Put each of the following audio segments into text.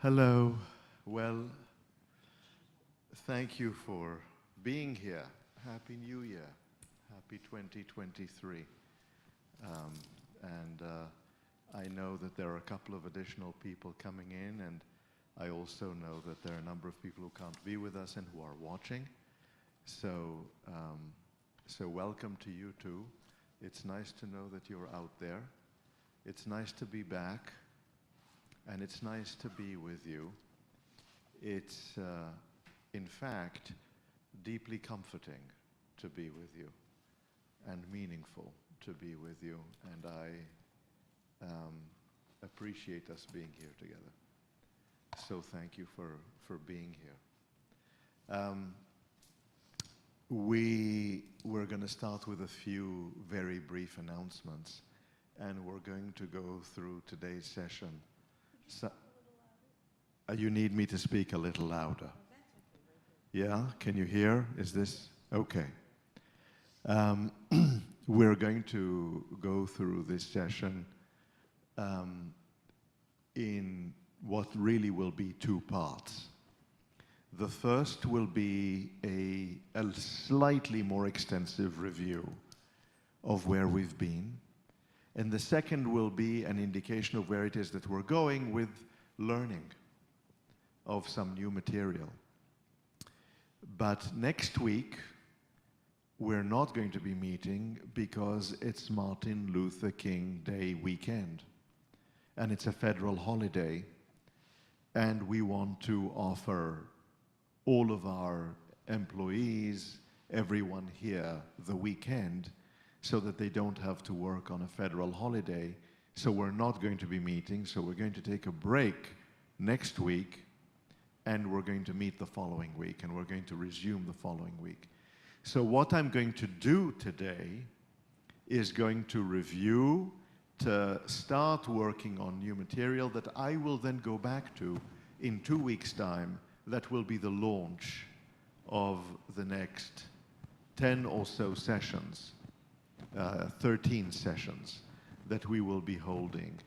Hello. Well, thank you for being here. Happy New Year. Happy 2023. I know that there are a couple of additional people coming in, and I also know that there are a number of people who can't be with us and who are watching. So welcome to you too. It's nice to know that you're out there. It's nice to be back. And it's nice to be with you. It's, in fact, deeply comforting to be with you and meaningful to be with you. And I appreciate us being here together. So thank you for being here. We're going to start with a few very brief announcements. And we're going to go through today's session. So, you need me to speak a little louder. Yeah, can you hear? Is this okay? We're going to go through this session in what really will be two parts. The first will be a slightly more extensive review of where we've been. And the second will be an indication of where it is that we're going with learning of some new material. But next week, we're not going to be meeting because it's Martin Luther King Day weekend. And it's a federal holiday. And we want to offer all of our employees, everyone here, the weekend, so that they don't have to work on a federal holiday. So we're not going to be meeting, so we're going to take a break next week, and we're going to meet the following week, and we're going to resume the following week. So what I'm going to do today is going to review, to start working on new material that I will then go back to in 2 weeks' time. That will be the launch of the next 10 or so sessions. 13 sessions that we will be holding,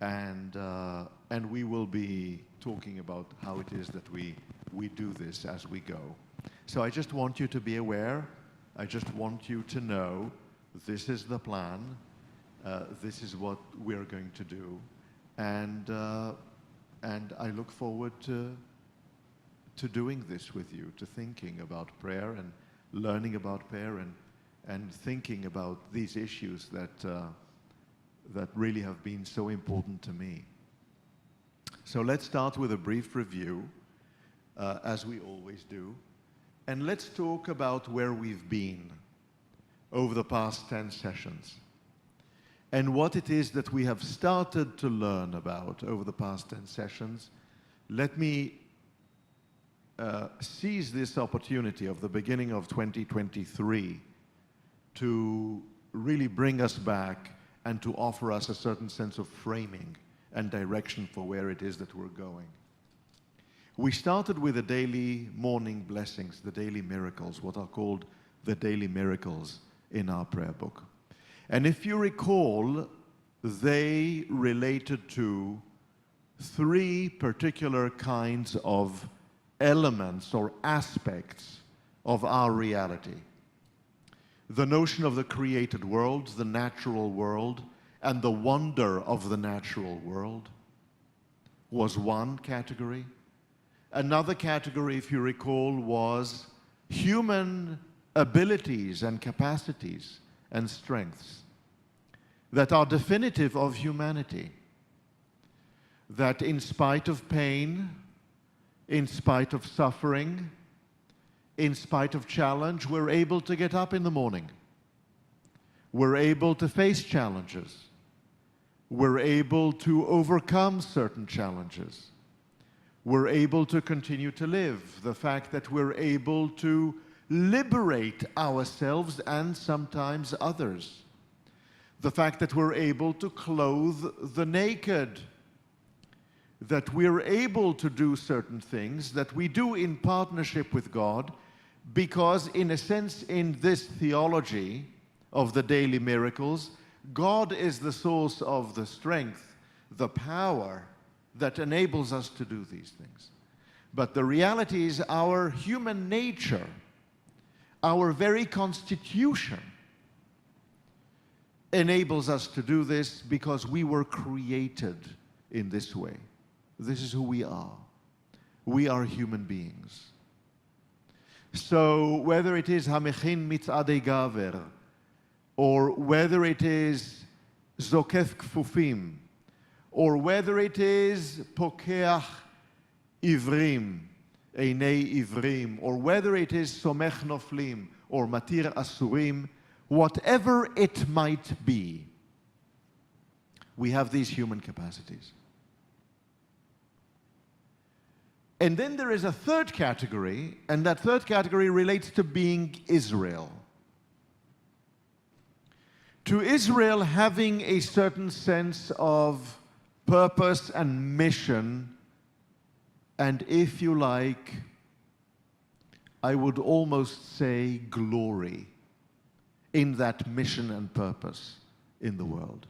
and we will be talking about how it is that we do this as we go. So I just want you to be aware. I just want you to know this is the plan. This is what we're going to do, and I look forward to doing this with you, to thinking about prayer and learning about prayer and thinking about these issues that really have been so important to me. So let's start with a brief review, as we always do. And let's talk about where we've been over the past 10 sessions. And what it is that we have started to learn about over the past 10 sessions. Let me seize this opportunity of the beginning of 2023 to really bring us back and to offer us a certain sense of framing and direction for where it is that we're going. We started with the daily morning blessings, the daily miracles, what are called the daily miracles in our prayer book. And if you recall, they related to 3 particular kinds of elements or aspects of our reality. The notion of the created world, the natural world, and the wonder of the natural world was one category. Another category, if you recall, was human abilities and capacities and strengths that are definitive of humanity, that in spite of pain, in spite of suffering, in spite of challenge, we're able to get up in the morning. We're able to face challenges. We're able to overcome certain challenges. We're able to continue to live. The fact that we're able to liberate ourselves and sometimes others. The fact that we're able to clothe the naked. that we're able to do certain things that we do in partnership with God, because in a sense, in this theology of the daily miracles, God is the source of the strength, the power that enables us to do these things. But the reality is our human nature, our very constitution, enables us to do this because we were created in this way. This is who we are. We are human beings. So whether it is Hamechin Mitzadei Gaver, or whether it is Zokef Kfufim, or whether it is Pokeach Ivrim, Einei Ivrim, or whether it is Somech Noflim, or Matir Asurim, whatever it might be, we have these human capacities. And then there is a third category, and that third category relates to being Israel. To Israel having a certain sense of purpose and mission, and if you like, I would almost say glory in that mission and purpose in the world.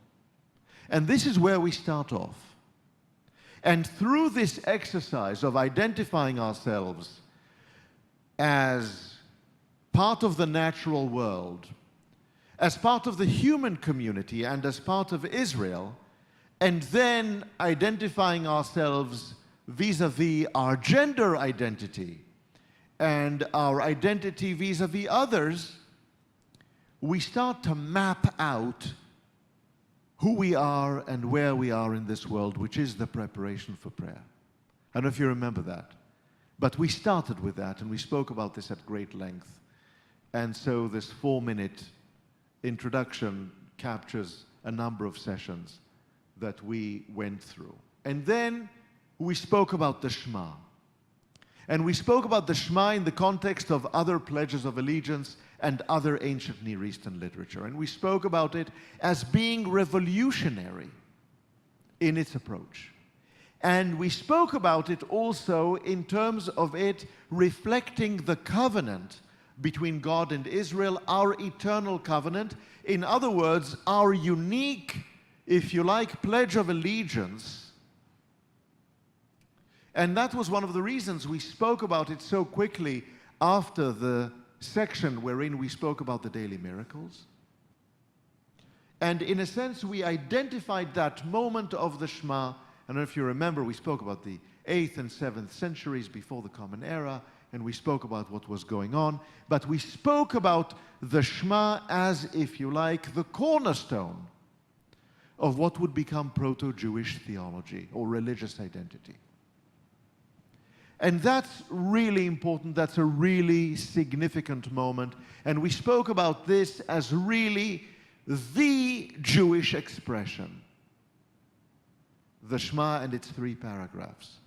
And this is where we start off. And through this exercise of identifying ourselves as part of the natural world, as part of the human community, and as part of Israel, and then identifying ourselves vis-a-vis our gender identity and our identity vis-a-vis others, we start to map out who we are and where we are in this world, which is the preparation for prayer. I don't know if you remember that, but we started with that, and we spoke about this at great length. And so this 4-minute introduction captures a number of sessions that we went through. And then we spoke about the Shema. And we spoke about the Shema in the context of other pledges of allegiance and other ancient Near Eastern literature. And we spoke about it as being revolutionary in its approach. And we spoke about it also in terms of it reflecting the covenant between God and Israel, our eternal covenant. In other words, our unique, if you like, pledge of allegiance. And that was one of the reasons we spoke about it so quickly after the section wherein we spoke about the daily miracles. And in a sense, we identified that moment of the Shema. I don't know if you remember, we spoke about the 8th and 7th centuries before the Common Era, and we spoke about what was going on. But we spoke about the Shema as, if you like, the cornerstone of what would become proto-Jewish theology or religious identity. And that's really important. That's a really significant moment. And we spoke about this as really the Jewish expression. The Shema and its 3 paragraphs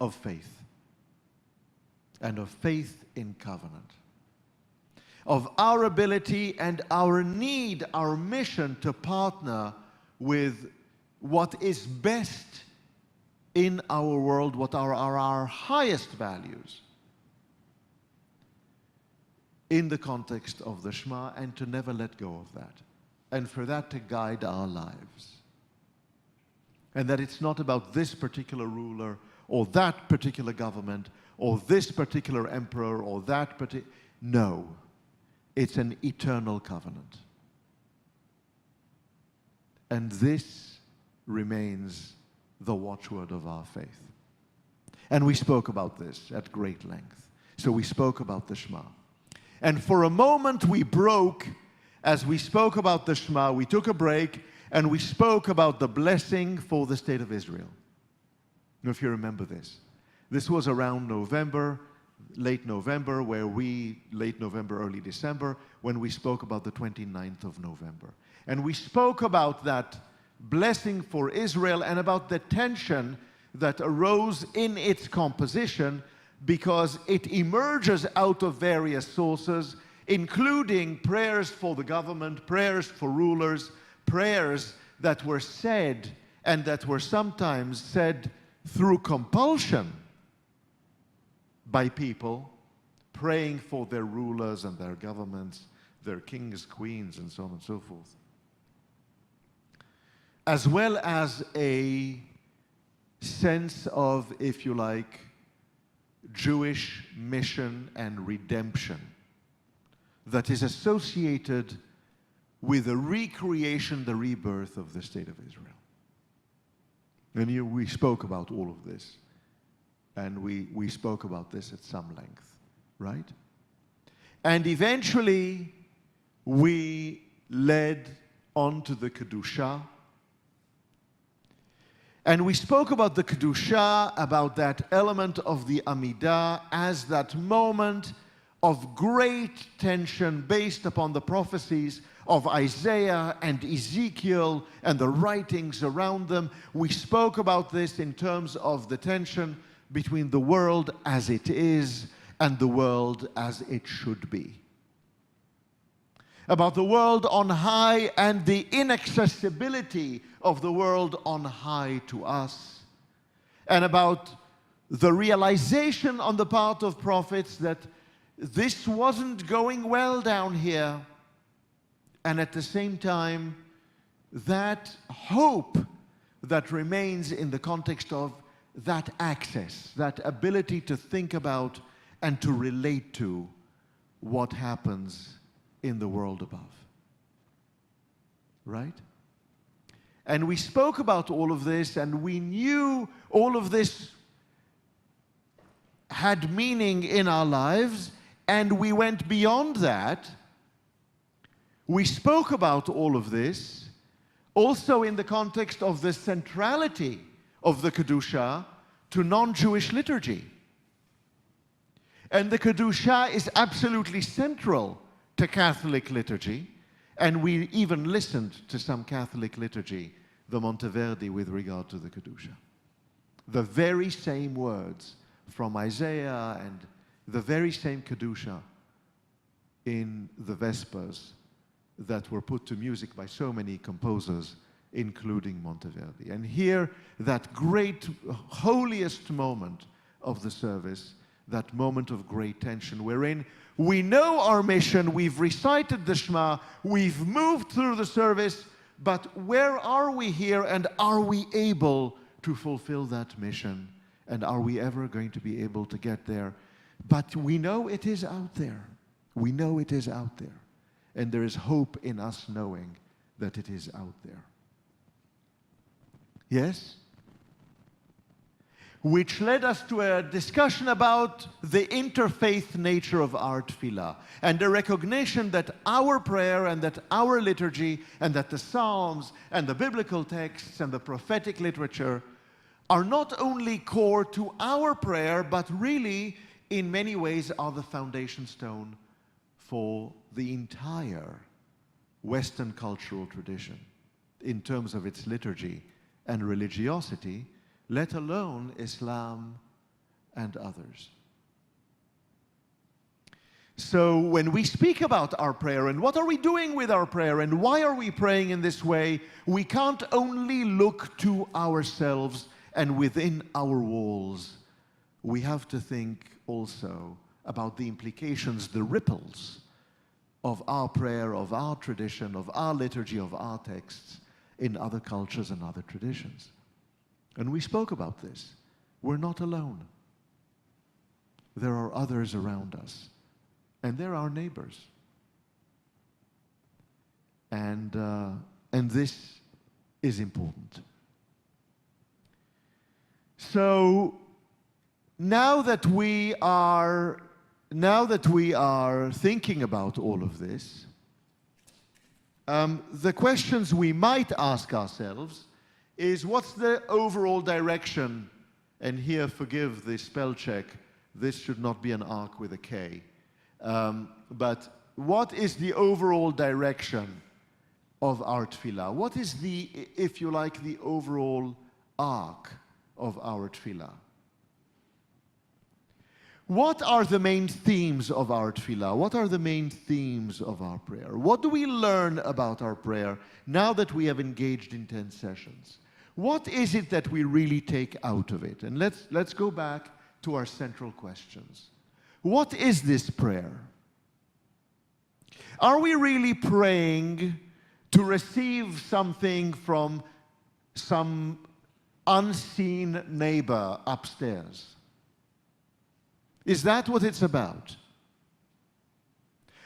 of faith. And of faith in covenant. Of our ability and our need, our mission to partner with what is best in our world, what are our highest values in the context of the Shema, and to never let go of that. And for that to guide our lives. And that it's not about this particular ruler or that particular government or this particular emperor or that particular... No. It's an eternal covenant. And this remains the watchword of our faith. And we spoke about this at great length. So we spoke about the Shema. And for a moment we broke, as we spoke about the Shema, we took a break and we spoke about the blessing for the state of Israel. I don't know if you remember this. This was around November, late November, late November, early December, when we spoke about the 29th of November. And we spoke about that blessing for Israel and about the tension that arose in its composition, because it emerges out of various sources, including prayers for the government, prayers for rulers, prayers that were said and that were sometimes said through compulsion by people praying for their rulers and their governments, their kings, queens, and so on and so forth, as well as a sense of, if you like, Jewish mission and redemption that is associated with the recreation, the rebirth of the State of Israel. And here we spoke about all of this, and we spoke about this at some length, right? And eventually, we led on to the Kedusha, and we spoke about the Kedusha, about that element of the Amidah as that moment of great tension based upon the prophecies of Isaiah and Ezekiel and the writings around them. We spoke about this in terms of the tension between the world as it is and the world as it should be. About the world on high and the inaccessibility of the world on high to us. And about the realization on the part of prophets that this wasn't going well down here. And at the same time, that hope that remains in the context of that access, that ability to think about and to relate to what happens in the world above. Right? And we spoke about all of this, and we knew all of this had meaning in our lives, and we went beyond that. We spoke about all of this also in the context of the centrality of the Kedusha to non-Jewish liturgy. And the Kedusha is absolutely central to Catholic liturgy, and we even listened to some Catholic liturgy, the Monteverdi, with regard to the Kedusha. The very same words from Isaiah and the very same Kedusha in the Vespers that were put to music by so many composers, including Monteverdi. And here, that great, holiest moment of the service, that moment of great tension, wherein we know our mission, we've recited the Shema, we've moved through the service, but where are we here, and are we able to fulfill that mission? And are we ever going to be able to get there? But we know it is out there. We know it is out there. And there is hope in us knowing that it is out there. Yes? Which led us to a discussion about the interfaith nature of our tefillah, and the recognition that our prayer and that our liturgy and that the Psalms and the biblical texts and the prophetic literature are not only core to our prayer, but really, in many ways, are the foundation stone for the entire Western cultural tradition in terms of its liturgy and religiosity, let alone Islam and others. So when we speak about our prayer and what are we doing with our prayer and why are we praying in this way, we can't only look to ourselves and within our walls. We have to think also about the implications, the ripples of our prayer, of our tradition, of our liturgy, of our texts in other cultures and other traditions. And we spoke about this. We're not alone. There are others around us, and they're our neighbors. And this is important. So now that we are thinking about all of this, the questions we might ask ourselves is, what's the overall direction? And here, forgive the spell check, this should not be an arc with a K. But what is the overall direction of our tefillah? What is the, if you like, the overall arc of our tefillah? What are the main themes of our tefillah? What are the main themes of our prayer? What do we learn about our prayer now that we have engaged in 10 sessions? What is it that we really take out of it? And let's go back to our central questions. What is this prayer? Are we really praying to receive something from some unseen neighbor upstairs? Is that what it's about?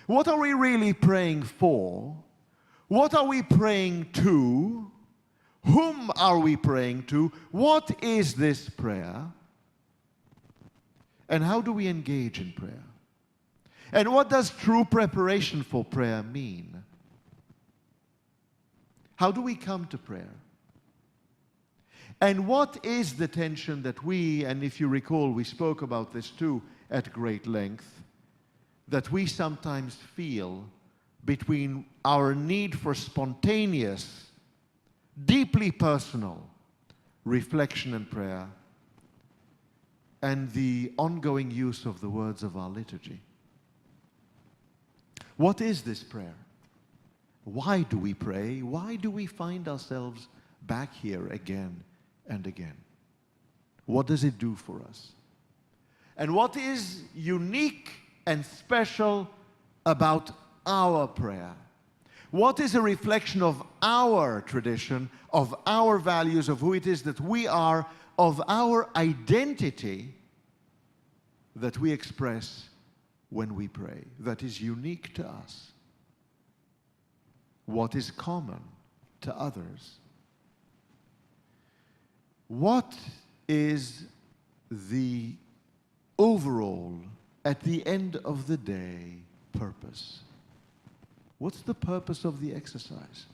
What are we really praying for? What are we praying to? Whom are we praying to? What is this prayer? And how do we engage in prayer? And what does true preparation for prayer mean? How do we come to prayer? And what is the tension that we, and if you recall, we spoke about this too at great length, that we sometimes feel between our need for spontaneous, deeply personal reflection and prayer and the ongoing use of the words of our liturgy. What is this prayer? Why do we pray? Why do we find ourselves back here again and again? What does it do for us? And what is unique and special about our prayer? What is a reflection of our tradition, of our values, of who it is that we are, of our identity that we express when we pray, that is unique to us? What is common to others? What is the overall, at the end of the day, purpose? What's the purpose of the exercise?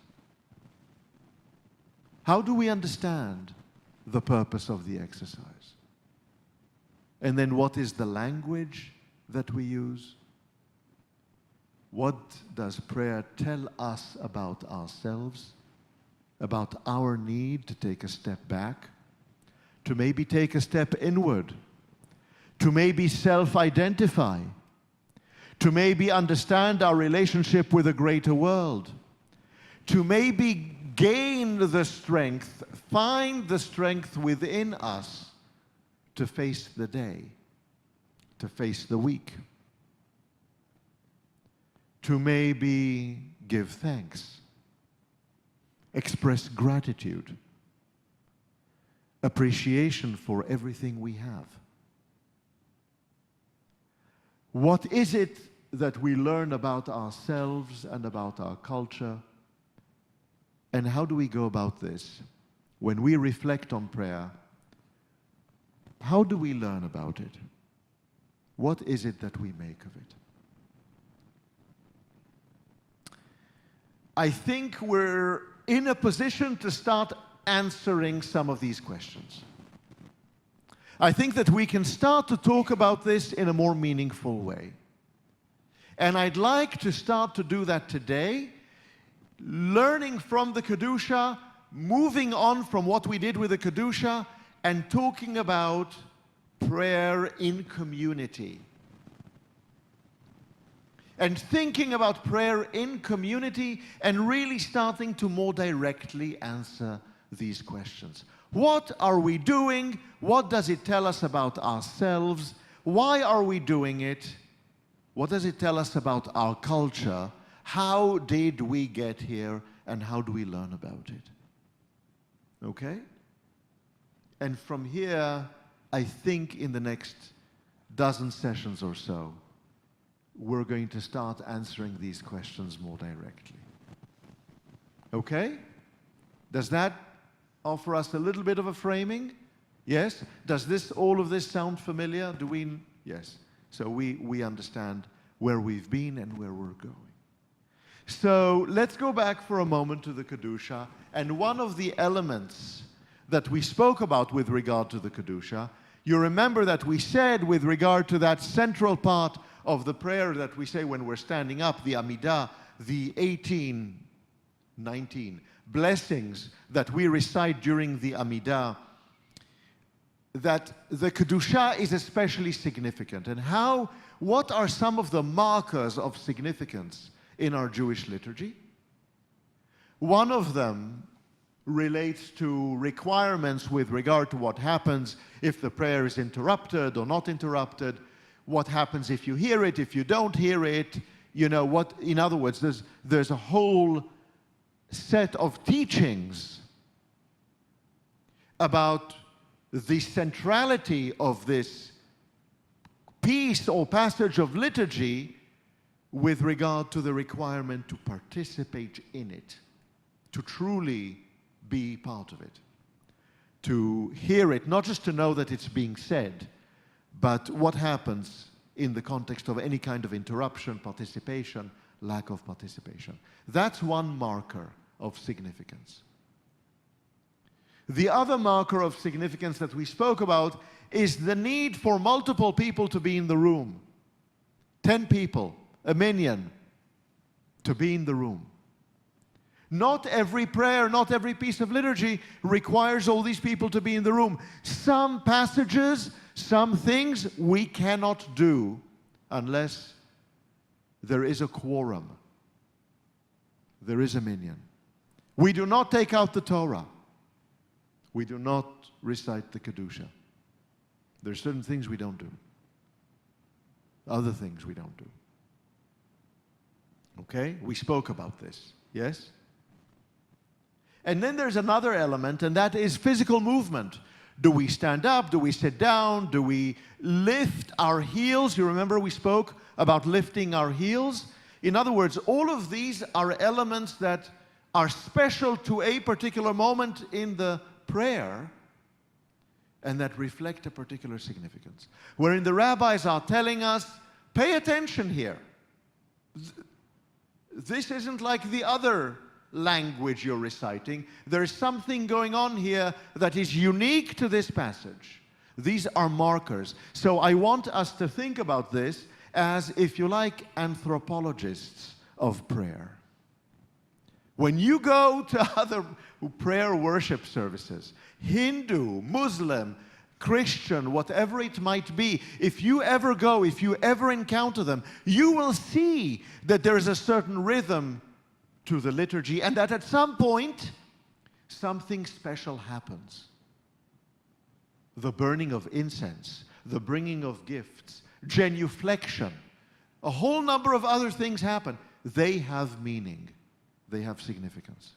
How do we understand the purpose of the exercise? And then what is the language that we use? What does prayer tell us about ourselves, about our need to take a step back, to maybe take a step inward, to maybe self-identify, to maybe understand our relationship with a greater world, to maybe gain the strength, find the strength within us to face the day, to face the week, to maybe give thanks, express gratitude, appreciation for everything we have. What is it that we learn about ourselves and about our culture? And how do we go about this? When we reflect on prayer, how do we learn about it? What is it that we make of it? I think we're in a position to start answering some of these questions. I think that we can start to talk about this in a more meaningful way. And I'd like to start to do that today, learning from the Kedusha, moving on from what we did with the Kedusha, and talking about prayer in community. And thinking about prayer in community and really starting to more directly answer these questions. What are we doing? What does it tell us about ourselves? Why are we doing it? What does it tell us about our culture? How did we get here? And how do we learn about it? Okay? And from here, I think in the next dozen sessions or so, we're going to start answering these questions more directly. Okay? Does that offer us a little bit of a framing? Yes? Does all of this sound familiar? Do we? Yes. So we understand where we've been and where we're going. So let's go back for a moment to the Kedusha. And one of the elements that we spoke about with regard to the Kedusha, you remember that we said with regard to that central part of the prayer that we say when we're standing up, the Amidah, the 19 blessings that we recite during the Amidah, that the Kedusha is especially significant. And what are some of the markers of significance in our Jewish liturgy? One of them relates to requirements with regard to what happens if the prayer is interrupted or not interrupted, what happens if you hear it, if you don't hear it, you know, what, in other words, there's a whole set of teachings about the centrality of this piece or passage of liturgy with regard to the requirement to participate in it, to truly be part of it, to hear it, not just to know that it's being said, but what happens in the context of any kind of interruption, participation, lack of participation. That's one marker of significance. The other marker of significance that we spoke about is the need for multiple people to be in the room. 10 people, a minyan, to be in the room. Not every prayer, not every piece of liturgy requires all these people to be in the room. Some passages, some things we cannot do unless there is a quorum. There is a minyan. We do not take out the Torah. We do not recite the Kedusha. There are certain things we don't do. Other things we don't do. Okay? We spoke about this. Yes? And then there's another element, and that is physical movement. Do we stand up? Do we sit down? Do we lift our heels? You remember we spoke about lifting our heels? In other words, all of these are elements that are special to a particular moment in the prayer and that reflect a particular significance. Wherein the rabbis are telling us, pay attention here. This isn't like the other language you're reciting. There is something going on here that is unique to this passage. These are markers. So I want us to think about this as, if you like, anthropologists of prayer. When you go to other prayer worship services, Hindu, Muslim, Christian, whatever it might be, if you ever go, if you ever encounter them, you will see that there is a certain rhythm to the liturgy, and that at some point, something special happens. The burning of incense, the bringing of gifts, genuflection, a whole number of other things happen. They have meaning. They have significance.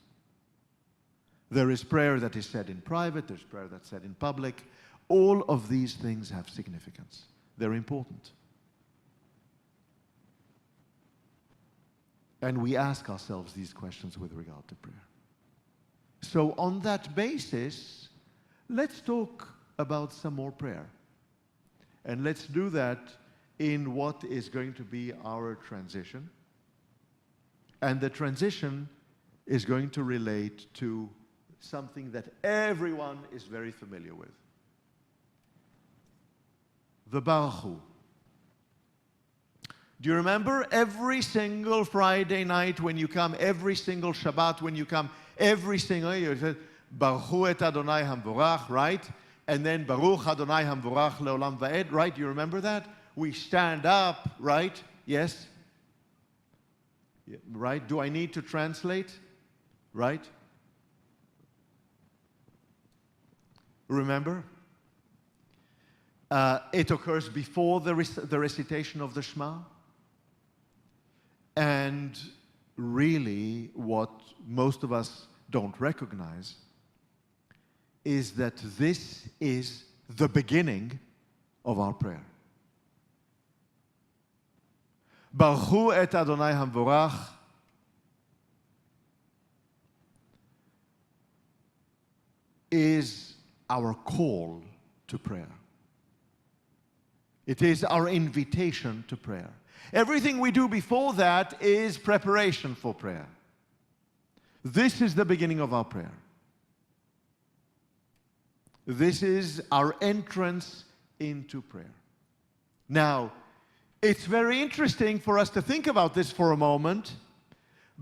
There is prayer that is said in private, there's prayer that's said in public. All of these things have significance. They're important. And we ask ourselves these questions with regard to prayer. So on that basis, let's talk about some more prayer. And let's do that in what is going to be our transition. And the transition is going to relate to something that everyone is very familiar with. The Baruch Hu. Do you remember every single Friday night when you come, every single Shabbat when you come, every single year, you say, Baruch Hu et Adonai Hamvorach, right? And then Baruch Adonai Hamvorach Leolam Va'ed, right? Do you remember that? We stand up, right? Yes? Yeah, right? Do I need to translate? Right? Remember? It occurs before the recitation of the Shema. And really, what most of us don't recognize is that this is the beginning of our prayer. Baruch Hu et Adonai Hamvorach is our call to prayer. It is our invitation to prayer. Everything we do before that is preparation for prayer. This is the beginning of our prayer. This is our entrance into prayer. Now, it's very interesting for us to think about this for a moment,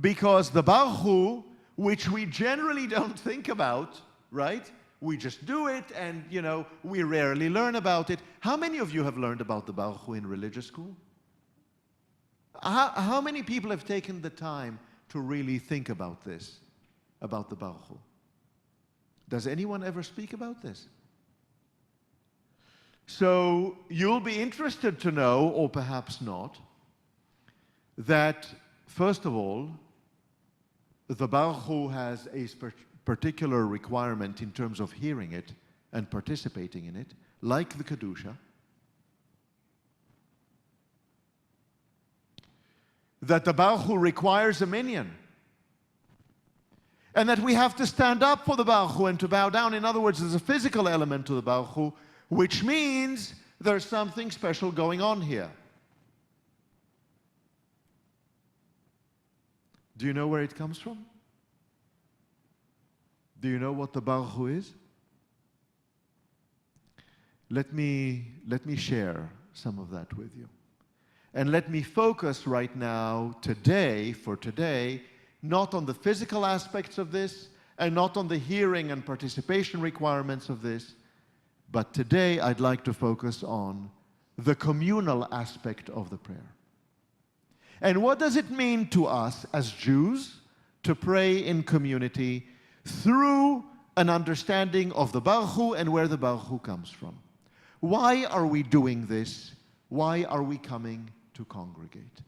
because the Baruch Hu, which we generally don't think about, right? We just do it, and, you know, we rarely learn about it. How many of you have learned about the Baruch Hu in religious school? How many people have taken the time to really think about this, about the Baruch Hu? Does anyone ever speak about this? So you'll be interested to know, or perhaps not, that first of all, the Baruch Hu has a particular requirement in terms of hearing it and participating in it, like the Kedusha, that the Baruch Hu requires a minyan, and that we have to stand up for the Baruch Hu and to bow down. In other words, there's a physical element to the Baruch Hu, which means there's something special going on here. Do you know where it comes from? Do you know what the Baruch Hu is? Let me share some of that with you. And let me focus right now, for today, not on the physical aspects of this, and not on the hearing and participation requirements of this, but today I'd like to focus on the communal aspect of the prayer. And what does it mean to us as Jews to pray in community through an understanding of the Baruch Hu and where the Baruch Hu comes from? Why are we doing this? Why are we coming to congregate?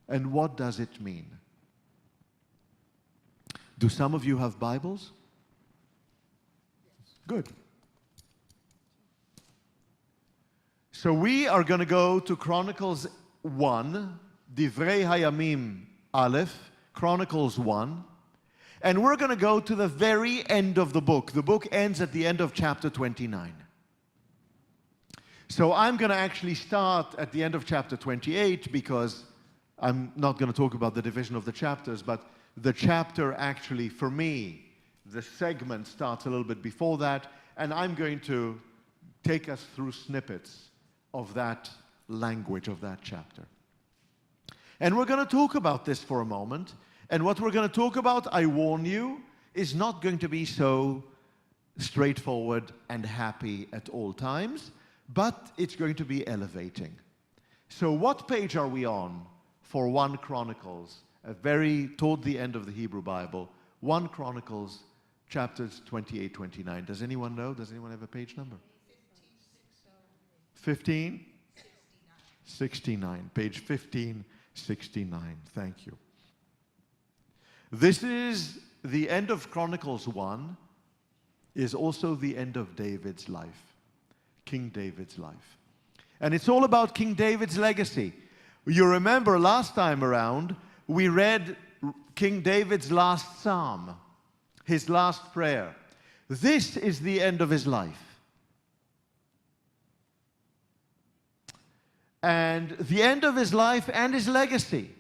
And what does it mean? Do some of you have Bibles? Good. So we are going to go to Chronicles 1, Divrei Hayamim Aleph, Chronicles 1, and we're going to go to the very end of the book. The book ends at the end of chapter 29. So I'm going to actually start at the end of chapter 28 because I'm not going to talk about the division of the chapters, but the chapter actually, for me, the segment starts a little bit before that, and I'm going to take us through snippets of that language of that chapter. And we're going to talk about this for a moment, and what we're going to talk about, I warn you, is not going to be so straightforward and happy at all times, but it's going to be elevating. So what page are we on for 1 Chronicles, toward the end of the Hebrew Bible, 1 Chronicles, chapters 28, 29. Does anyone know? Does anyone have a page number? 15? 69. Page 1569. Thank you. This is the end of Chronicles 1, is also the end of David's life, King David's life. And it's all about King David's legacy. You remember last time around, we read King David's last psalm, his last prayer. This is the end of his life. And the end of his life and his legacy.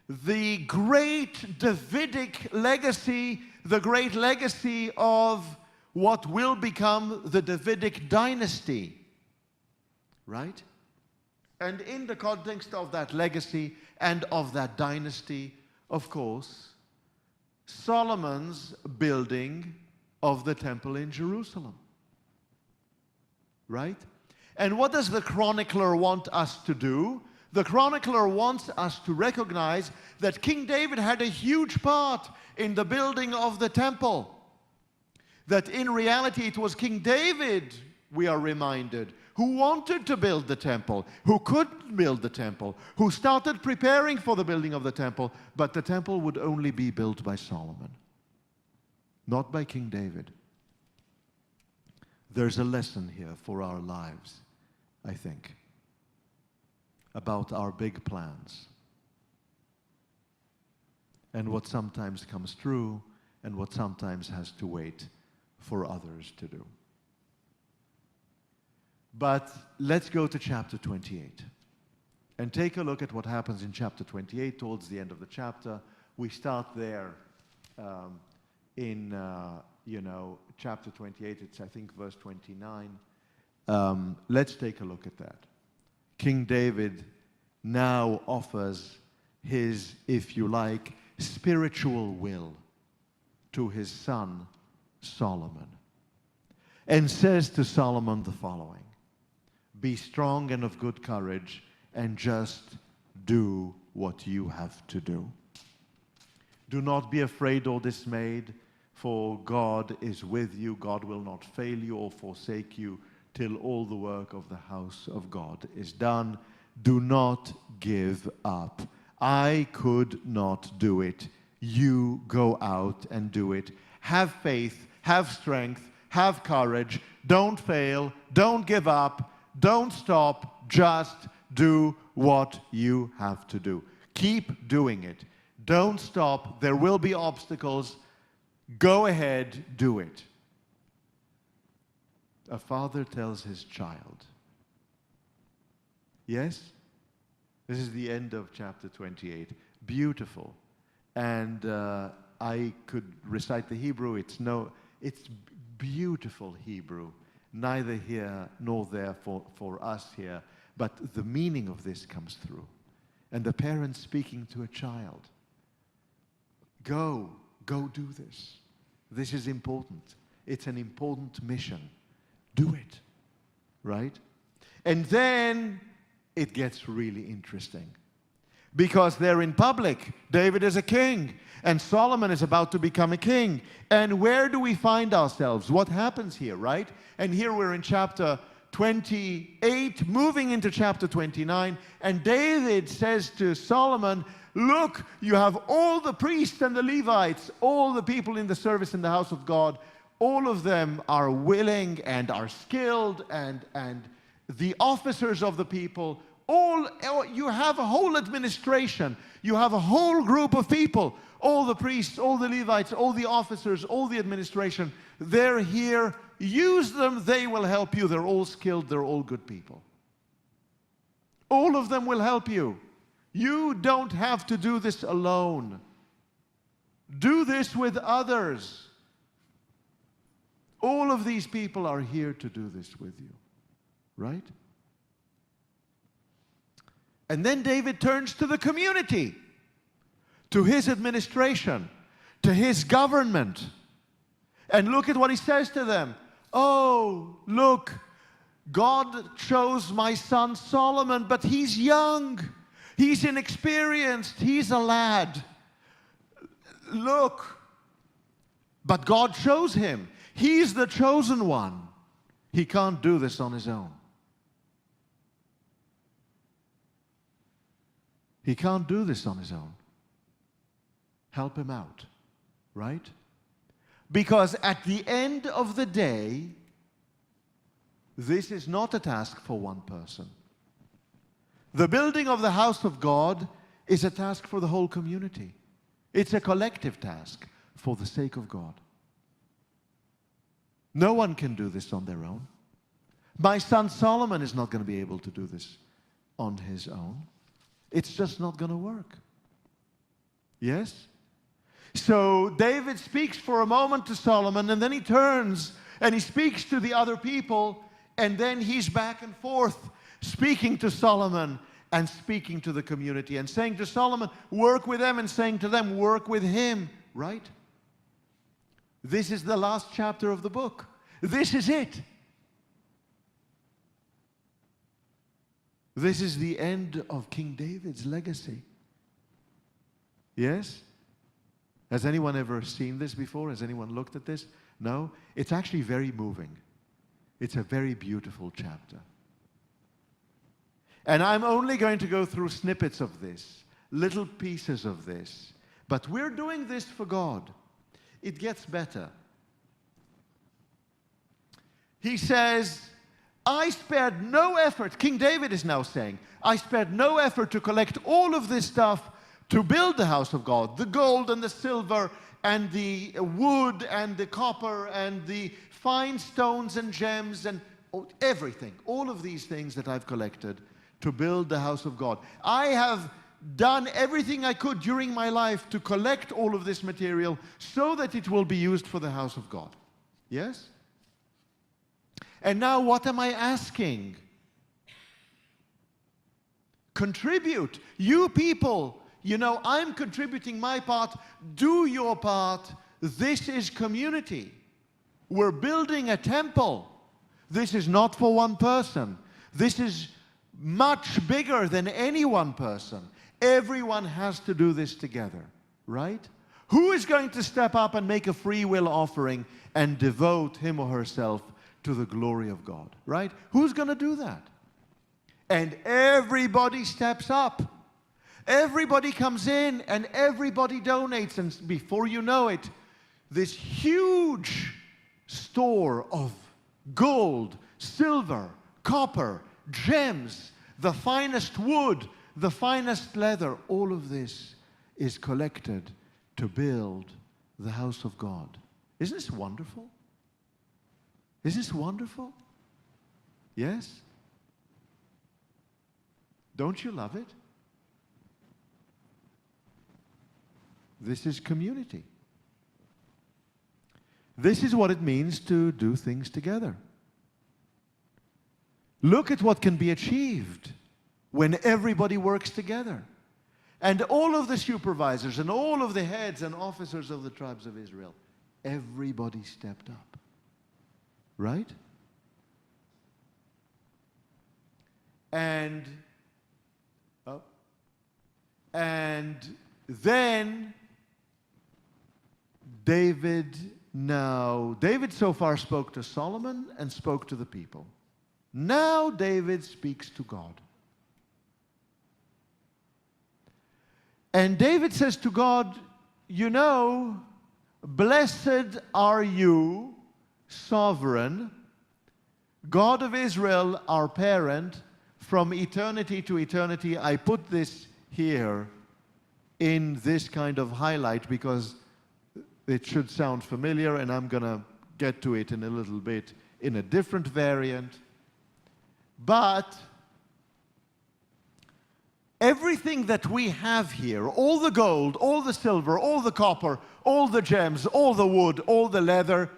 The great Davidic legacy, the great legacy of what will become the Davidic dynasty. Right? And in the context of that legacy and of that dynasty, of course, Solomon's building of the temple in Jerusalem. Right? And what does the chronicler want us to do? The chronicler wants us to recognize that King David had a huge part in the building of the temple. That in reality it was King David, we are reminded, who wanted to build the temple, who could build the temple, who started preparing for the building of the temple, but the temple would only be built by Solomon, not by King David. There's a lesson here for our lives, I think, about our big plans and what sometimes comes true and what sometimes has to wait for others to do. But let's go to chapter 28 and take a look at what happens in chapter 28 towards the end of the chapter. We start there in chapter 28. It's, I think, verse 29. Let's take a look at that. King David now offers his, if you like, spiritual will to his son Solomon, and says to Solomon the following: be strong and of good courage, and just do what you have to do. Do not be afraid or dismayed, For God is with you. God will not fail you or forsake you till all the work of the house of God is done. Do not give up. I could not do it. You go out and do it. Have faith, have strength, have courage. Don't fail. Don't give up. Don't stop. Just do what you have to do. Keep doing it. Don't stop. There will be obstacles. Go ahead, do it. A father tells his child. Yes? This is the end of chapter 28. Beautiful. And I could recite the Hebrew. It's beautiful Hebrew. Neither here nor there for us here. But the meaning of this comes through. And the parent speaking to a child. Go do this. This is important. It's an important mission. Do it. Right? And then it gets really interesting. Because they're in public. David is a king. And Solomon is about to become a king. And where do we find ourselves? What happens here, right? And here we're in chapter 28, moving into chapter 29. And David says to Solomon, look, you have all the priests and the Levites, all the people in the service in the house of God. All of them are willing and are skilled, and the officers of the people, you have a whole administration. You have a whole group of people. All the priests, all the Levites, all the officers, all the administration. They're here. Use them. They will help you. They're all skilled. They're all good people. All of them will help you. You don't have to do this alone. Do this with others. All of these people are here to do this with you. Right? And then David turns to the community, to his administration, to his government. And look at what he says to them. Oh, look, God chose my son Solomon, but he's young. He's inexperienced. He's a lad. Look, but God chose him. He's the chosen one. He can't do this on his own. He can't do this on his own. Help him out, right? Because at the end of the day, this is not a task for one person. The building of the house of God is a task for the whole community. It's a collective task for the sake of God. No one can do this on their own. My son Solomon is not going to be able to do this on his own. It's just not going to work. Yes? So David speaks for a moment to Solomon, and then he turns and he speaks to the other people, and then he's back and forth speaking to Solomon and speaking to the community and saying to Solomon, work with them, and saying to them, work with him. Right? This is the last chapter of the book. This is it. This is the end of King David's legacy. Yes? Has anyone ever seen this before? Has anyone looked at this? No? It's actually very moving. It's a very beautiful chapter. And I'm only going to go through snippets of this, little pieces of this. But we're doing this for God. It gets better. He says, I spared no effort. King David is now saying, I spared no effort to collect all of this stuff to build the house of God. The gold and the silver and the wood and the copper and the fine stones and gems and everything. All of these things that I've collected to build the house of God. I have done everything I could during my life to collect all of this material so that it will be used for the house of God. Yes? And now what am I asking? Contribute. You people, you know, I'm contributing my part. Do your part. This is community. We're building a temple. This is not for one person. This is much bigger than any one person. Everyone has to do this together, right? Who is going to step up and make a free will offering and devote him or herself to the glory of God, right? Who's going to do that? And everybody steps up. Everybody comes in and everybody donates. And before you know it, this huge store of gold, silver, copper, gems, the finest wood, the finest leather, all of this is collected to build the house of God. Isn't this wonderful? Is this wonderful? Yes? Don't you love it? This is community. This is what it means to do things together. Look at what can be achieved when everybody works together. And all of the supervisors and all of the heads and officers of the tribes of Israel, everybody stepped up. Right? And then David so far spoke to Solomon and spoke to the people. Now David speaks to God. And David says to God, you know, blessed are you, sovereign, God of Israel, our parent, from eternity to eternity. I put this here in this kind of highlight because it should sound familiar, and I'm going to get to it in a little bit in a different variant. But everything that we have here, all the gold, all the silver, all the copper, all the gems, all the wood, all the leather,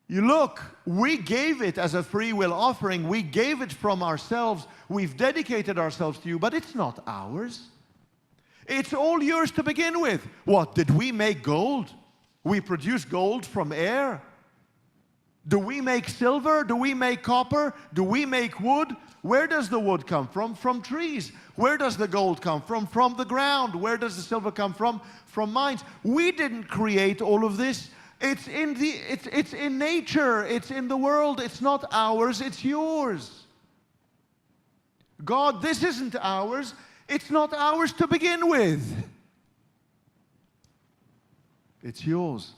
you look, we gave it as a free will offering. We gave it from ourselves. We've dedicated ourselves to you, but it's not ours. It's all yours to begin with. What, did we make gold? We produce gold from air? Do we make silver? Do we make copper? Do we make wood? Where does the wood come from? From trees. Where does the gold come from? From the ground. Where does the silver come from? From mines. We didn't create all of this. It's in nature. It's in the world. It's not ours. It's yours. God, this isn't ours. It's not ours to begin with. It's yours.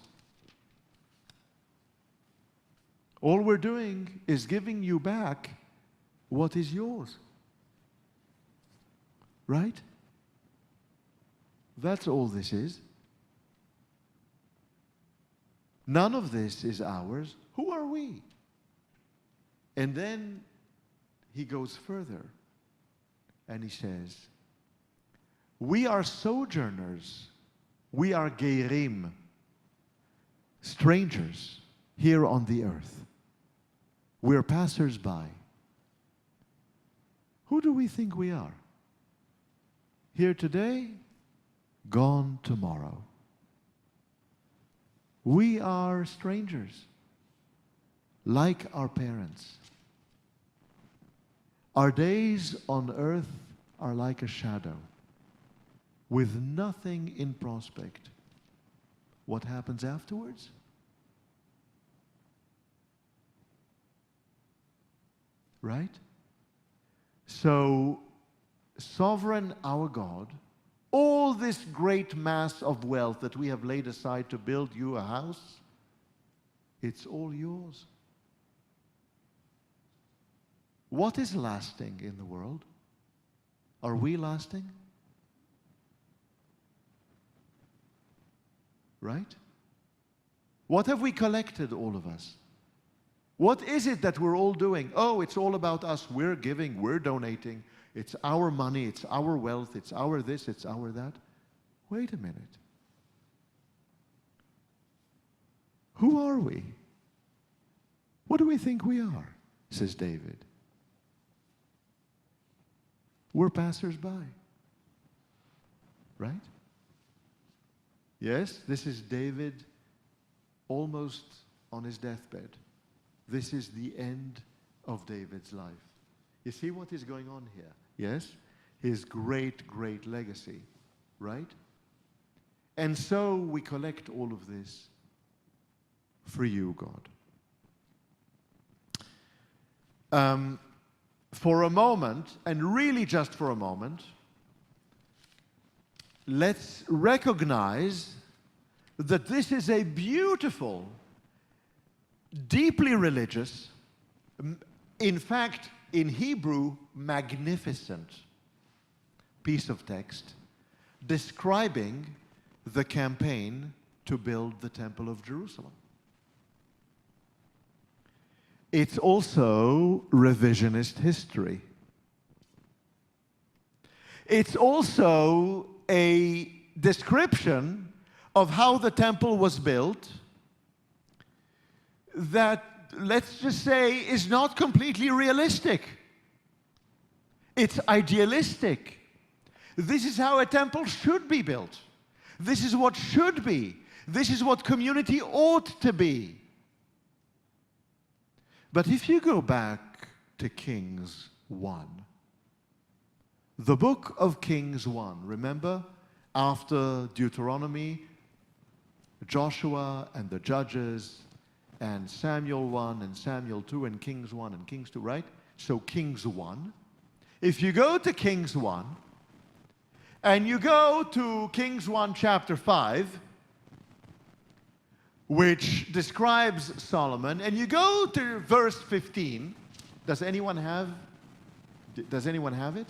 All we're doing is giving you back what is yours. Right? That's all this is. None of this is ours. Who are we? And then he goes further and he says, we are sojourners. We are gerim, strangers here on the earth. We're passers-by. Who do we think we are? Here today, gone tomorrow. We are strangers, like our parents. Our days on earth are like a shadow, with nothing in prospect. What happens afterwards? Right? So, sovereign our God, all this great mass of wealth that we have laid aside to build you a house, it's all yours. What is lasting in the world? Are we lasting? Right? What have we collected, all of us? What is it that we're all doing? Oh, it's all about us. We're giving, we're donating. It's our money, it's our wealth, it's our this, it's our that. Wait a minute. Who are we? What do we think we are? Says David. We're passers-by. Right? Yes, this is David almost on his deathbed. This is the end of David's life. You see what is going on here? Yes? His great, great legacy, right? And so we collect all of this for you, God. For a moment, and really just for a moment, let's recognize that this is a beautiful, deeply religious, in fact, in Hebrew, magnificent piece of text describing the campaign to build the Temple of Jerusalem. It's also revisionist history. It's also a description of how the temple was built that, let's just say, is not completely realistic. It's idealistic. This is how a temple should be built. This is what should be. This is what community ought to be. But if you go back to Kings 1, the book of Kings 1, remember, after Deuteronomy, Joshua and the Judges, and Samuel 1 and Samuel 2 and Kings 1 and Kings 2, right? So Kings 1. If you go to Kings 1, and you go to Kings 1 chapter 5, which describes Solomon, and you go to verse 15. Does anyone have it?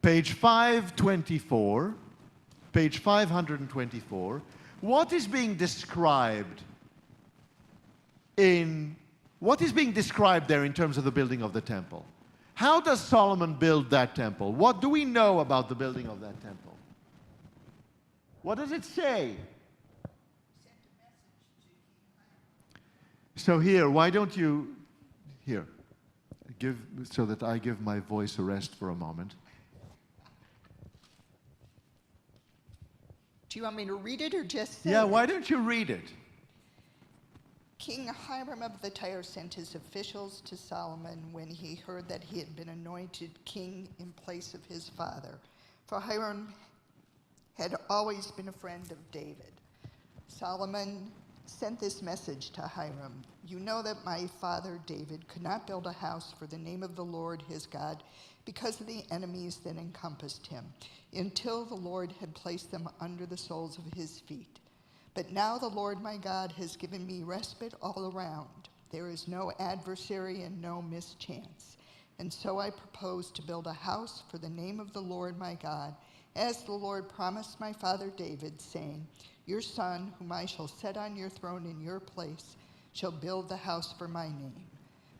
Page 524. Page 524. What is being described there in terms of the building of the temple? How does Solomon build that temple? What do we know about the building of that temple? What does it say? So here, why don't you, so that I give my voice a rest for a moment. Do you want me to read it or just say Yeah, it? why don't you read it? King Hiram of the Tyre sent his officials to Solomon when he heard that he had been anointed king in place of his father. For Hiram had always been a friend of David. Solomon sent this message to Hiram: "You know that my father David could not build a house for the name of the Lord his God because of the enemies that encompassed him, until the Lord had placed them under the soles of his feet. But now the Lord my God has given me respite all around. There is no adversary and no mischance. And so I propose to build a house for the name of the Lord my God, as the Lord promised my father David, saying, 'Your son, whom I shall set on your throne in your place, shall build the house for my name.'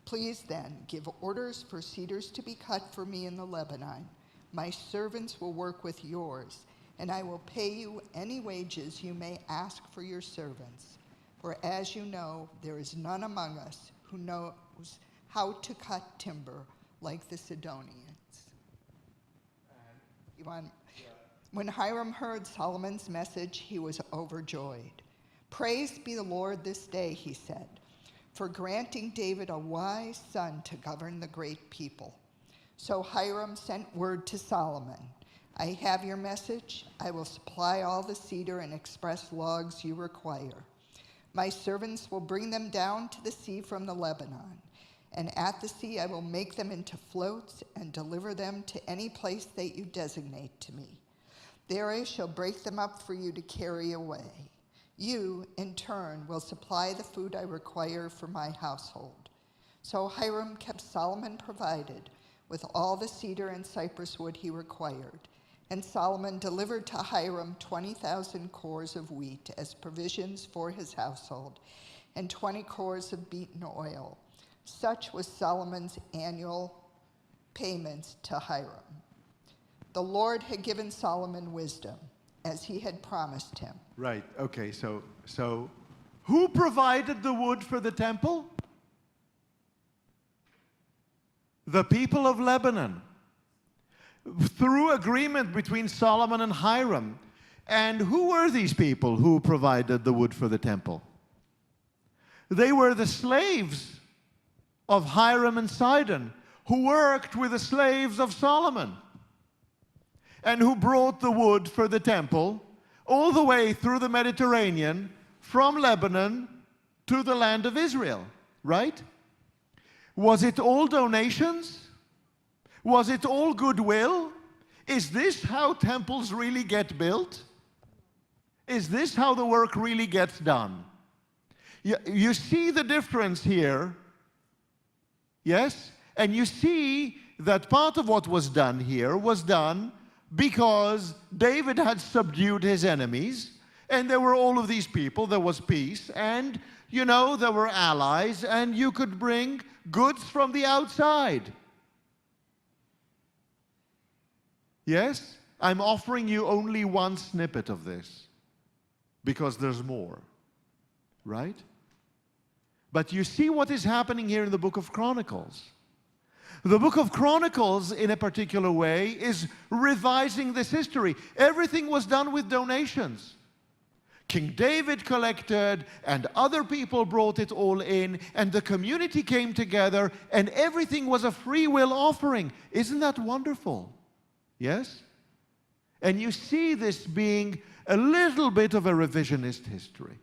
Please then give orders for cedars to be cut for me in the Lebanon. My servants will work with yours, and I will pay you any wages you may ask for your servants. For as you know, there is none among us who knows how to cut timber like the Sidonians." When Hiram heard Solomon's message, he was overjoyed. "Praise be the Lord this day," he said, "for granting David a wise son to govern the great people." So Hiram sent word to Solomon: "I have your message. I will supply all the cedar and express logs you require. My servants will bring them down to the sea from the Lebanon, and at the sea I will make them into floats and deliver them to any place that you designate to me. There I shall break them up for you to carry away. You, in turn, will supply the food I require for my household." So Hiram kept Solomon provided with all the cedar and cypress wood he required. And Solomon delivered to Hiram 20,000 cores of wheat as provisions for his household, and 20 cores of beaten oil. Such was Solomon's annual payments to Hiram. The Lord had given Solomon wisdom, as he had promised him. Right, okay, so who provided the wood for the temple? The people of Lebanon, through agreement between Solomon and Hiram. And who were these people who provided the wood for the temple? They were the slaves of Hiram and Sidon, who worked with the slaves of Solomon. and who brought the wood for the temple all the way through the Mediterranean from Lebanon to the land of Israel, right? Was it all donations? Was it all goodwill? Is this how temples really get built? Is this how the work really gets done? You see the difference here, yes? And you see that part of what was done here was done because David had subdued his enemies, and there were all of these people, there was peace, and, you know, there were allies, and you could bring goods from the outside. Yes? I'm offering you only one snippet of this, because there's more, right? But you see what is happening here in the book of Chronicles. The book of Chronicles, in a particular way, is revising this history. Everything was done with donations. King David collected, and other people brought it all in, and the community came together, and everything was a free will offering. Isn't that wonderful? Yes? And you see this being a little bit of a revisionist history.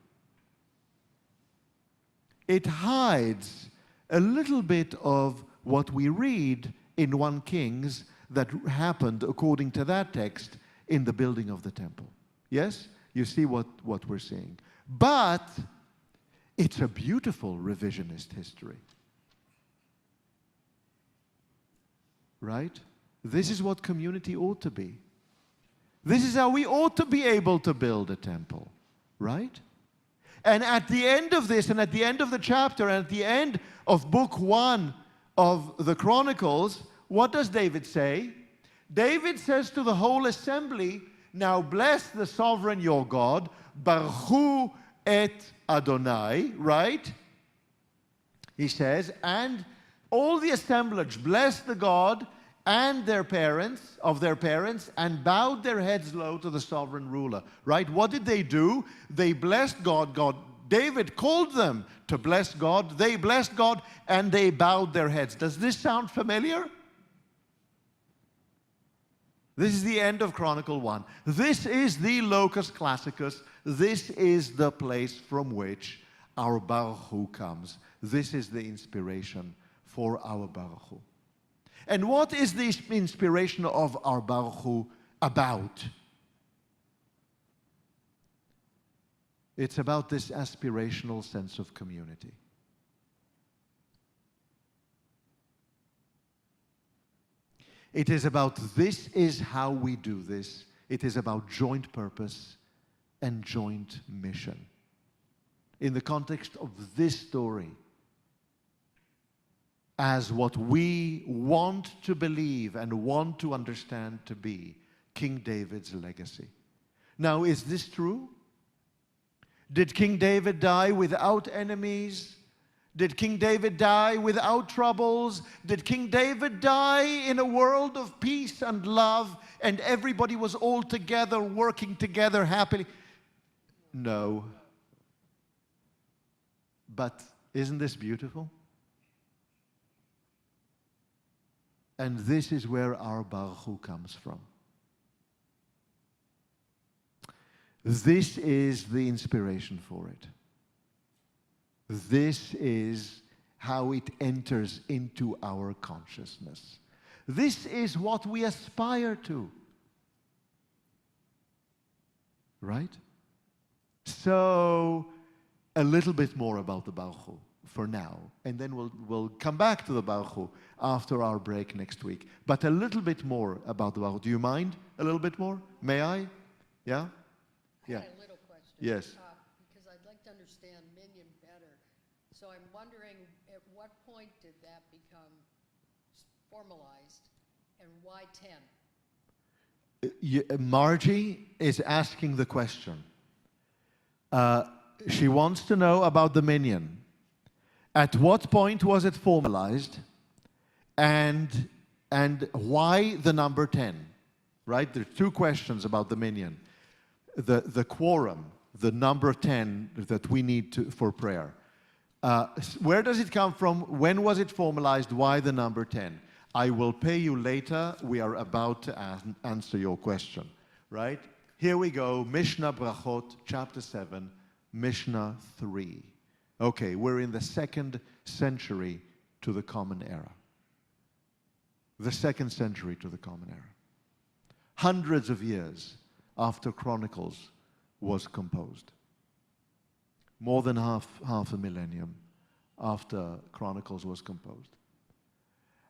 It hides a little bit of what we read in 1 Kings that happened, according to that text, in the building of the temple. Yes? You see what we're seeing. But it's a beautiful revisionist history. Right? This is what community ought to be. This is how we ought to be able to build a temple. Right? And at the end of this, and at the end of the chapter, and at the end of book 1 of the Chronicles, what does David say? David says to the whole assembly, now bless the sovereign your God, Baruch et Adonai, right? He says, and all the assemblage blessed the God and their parents, and bowed their heads low to the sovereign ruler, right? What did they do? They blessed God. David called them to bless God. They blessed God, and they bowed their heads. Does this sound familiar? This is the end of Chronicle 1. This is the locus classicus. This is the place from which our Baruch Hu comes. This is the inspiration for our Baruch Hu. And what is the inspiration of our Baruch Hu about? It's about this aspirational sense of community. It is about this is how we do this. It is about joint purpose and joint mission. In the context of this story, as what we want to believe and want to understand to be King David's legacy. Now, is this true? Did King David die without enemies? Did King David die without troubles? Did King David die in a world of peace and love and everybody was all together, working together happily? No. But isn't this beautiful? And this is where our Baruch Hu comes from. This is the inspiration for it. This is how it enters into our consciousness. This is what we aspire to. Right? So, a little bit more about the Baruch Hu for now. And then we'll come back to the Baruch Hu after our break next week. But a little bit more about the Baruch Hu. Do you mind a little bit more? May I? Yeah? I had a little question. Yes. Because I'd like to understand Minyan better. So I'm wondering, at what point did that become formalized, and why 10? Margie is asking the question. She wants to know about the Minyan. At what point was it formalized, and why the number 10? Right? There are two questions about the Minyan. The quorum, the number 10 that we need for prayer. Where does it come from? When was it formalized? Why the number 10? I will pay you later. We are about to answer your question, right? Here we go, Mishnah Brachot, chapter 7, Mishnah 3. Okay, we're in the 2nd century to the Common Era. The 2nd century to the Common Era. Hundreds of years after Chronicles was composed. More than half a millennium after Chronicles was composed.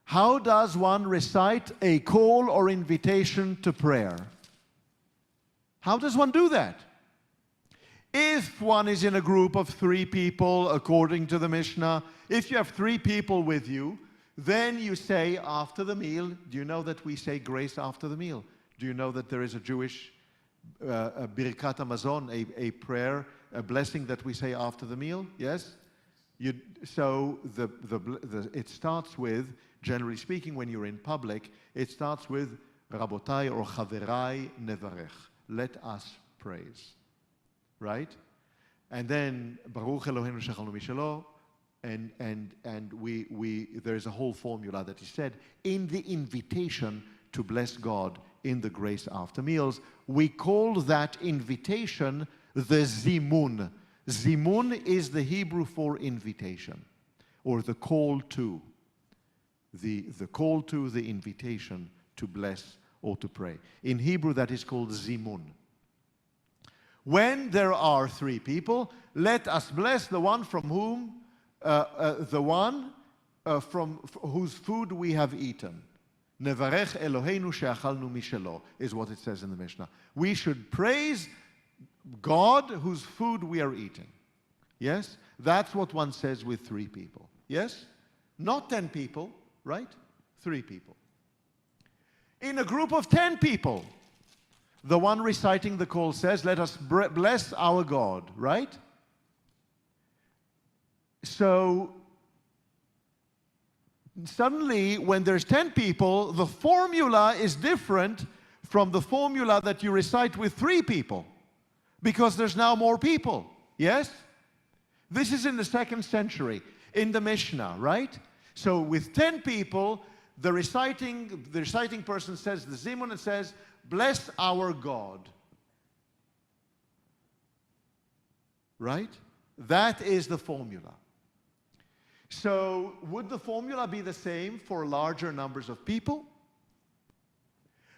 How does one recite a call or invitation to prayer? How does one do that? If one is in a group of 3 people, according to the Mishnah, if you have 3 people with you, then you say after the meal, do you know that we say grace after the meal? Do you know that there is a Jewish a Birkat HaMazon, a prayer, a blessing that we say after the meal? Yes? So it starts with, generally speaking, when you're in public, it starts with Rabotai or Chaverai Nevarech. Let us praise. Right? And then Baruch Eloheinu Shechalnu Mishalo, and we there's a whole formula that is said in the invitation to bless God in the grace after meals. We call that invitation the zimun. Zimun is the Hebrew for invitation, or the call to. The call to, the invitation to bless or to pray. In Hebrew, that is called zimun. When there are 3 people, let us bless the one from whom, from whose food we have eaten. Nevarech Eloheinu she'achalnu mishelo is what it says in the Mishnah. We should praise God whose food we are eating. Yes? That's what one says with 3 people. Yes? Not 10 people, right? 3 people. In a group of 10 people, the one reciting the call says, let us bless our God, right? So, suddenly, when there's 10 people, the formula is different from the formula that you recite with 3 people, because there's now more people, yes? This is in the 2nd century, in the Mishnah, right? So, with 10 people, the reciting person says the zimun, and says, bless our God. Right? That is the formula. So, would the formula be the same for larger numbers of people?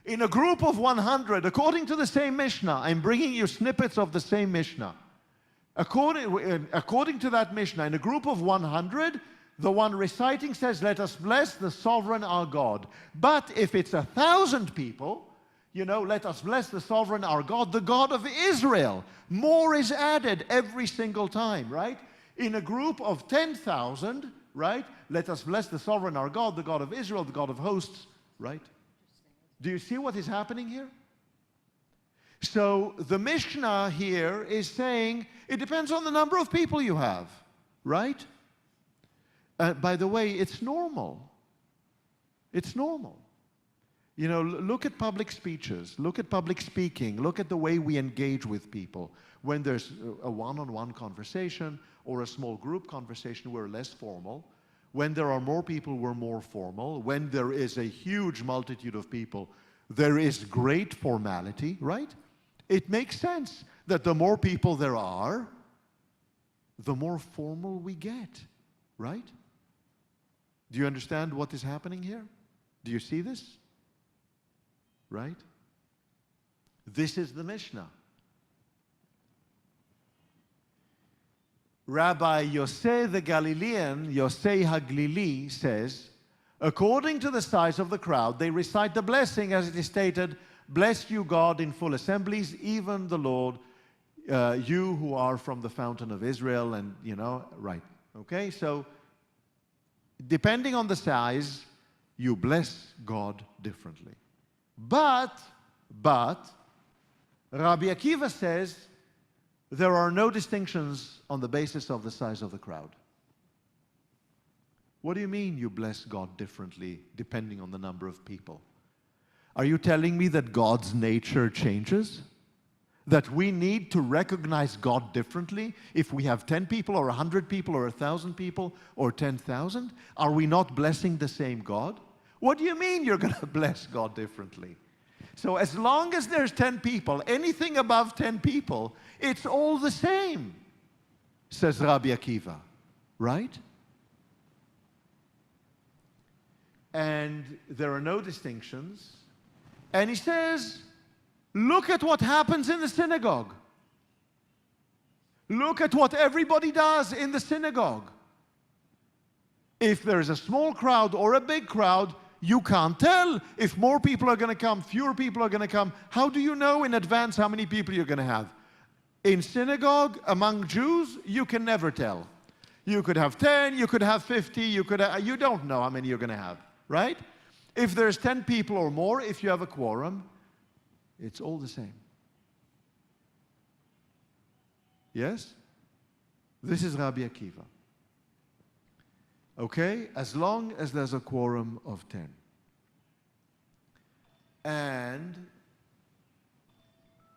In a group of 100, according to the same Mishnah, I'm bringing you snippets of the same Mishnah. According to that Mishnah, in a group of 100, the one reciting says, let us bless the sovereign our God. But if it's 1,000 people, let us bless the sovereign our God, the God of Israel. More is added every single time, right? In a group of 10,000, right? Let us bless the sovereign our God, the God of Israel, the God of hosts, right? Do you see what is happening here? So the Mishnah here is saying it depends on the number of people you have, right? By the way, it's normal. It's normal. Look at public speeches, look at public speaking, look at the way we engage with people. When there's a one-on-one conversation or a small group conversation, we're less formal. When there are more people, we're more formal. When there is a huge multitude of people, there is great formality, right? It makes sense that the more people there are, the more formal we get, right? Do you understand what is happening here? Do you see this? Right? This is the Mishnah. Rabbi Yosef the Galilean, Yosef Haglili, says, according to the size of the crowd, they recite the blessing as it is stated, bless you God in full assemblies, even the Lord, you who are from the fountain of Israel, and right. Okay, so depending on the size, you bless God differently. But, Rabbi Akiva says, there are no distinctions on the basis of the size of the crowd. What do you mean you bless God differently depending on the number of people? Are you telling me that God's nature changes? That we need to recognize God differently if we have 10 people or 100 people or 1,000 people or 10,000? Are we not blessing the same God? What do you mean you're going to bless God differently? So as long as there's 10 people, anything above 10 people, it's all the same, says Rabbi Akiva, right? And there are no distinctions. And he says, look at what happens in the synagogue. Look at what everybody does in the synagogue. If there is a small crowd or a big crowd, you can't tell if more people are going to come, fewer people are going to come. How do you know in advance how many people you're going to have? In synagogue, among Jews, you can never tell. You could have 10, you could have 50, you don't know how many you're going to have, right? If there's 10 people or more, if you have a quorum, it's all the same. Yes? This is Rabbi Akiva. Okay? As long as there's a quorum of 10. And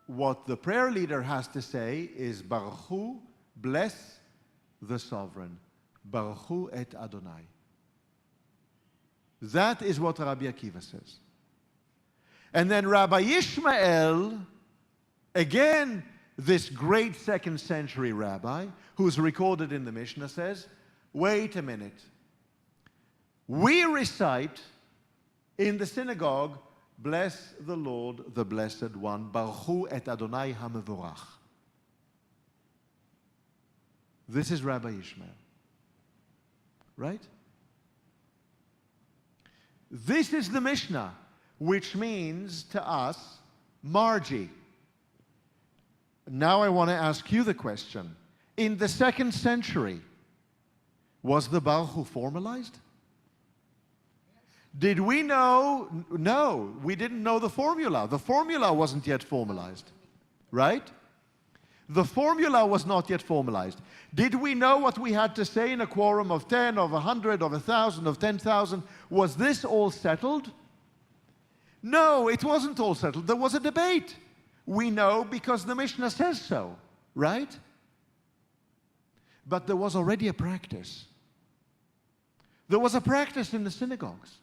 what the prayer leader has to say is, Baruch Hu, bless the sovereign. Baruch Hu et Adonai. That is what Rabbi Akiva says. And then Rabbi Ishmael, again, this great second century rabbi, who's recorded in the Mishnah, says, wait a minute. We recite in the synagogue, bless the Lord, the Blessed One, Baruch Hu et Adonai HaMevorach. This is Rabbi Ishmael. Right? This is the Mishnah, which means to us, Margie. Now I want to ask you the question. In the second century, was the Baruch Hu formalized? Did we know? No, we didn't know the formula. The formula wasn't yet formalized, right? The formula was not yet formalized. Did we know what we had to say in a quorum of 10, of 100, of 1,000, of 10,000? Was this all settled? No, it wasn't all settled. There was a debate. We know because the Mishnah says so, right? But there was already a practice. There was a practice in the synagogues.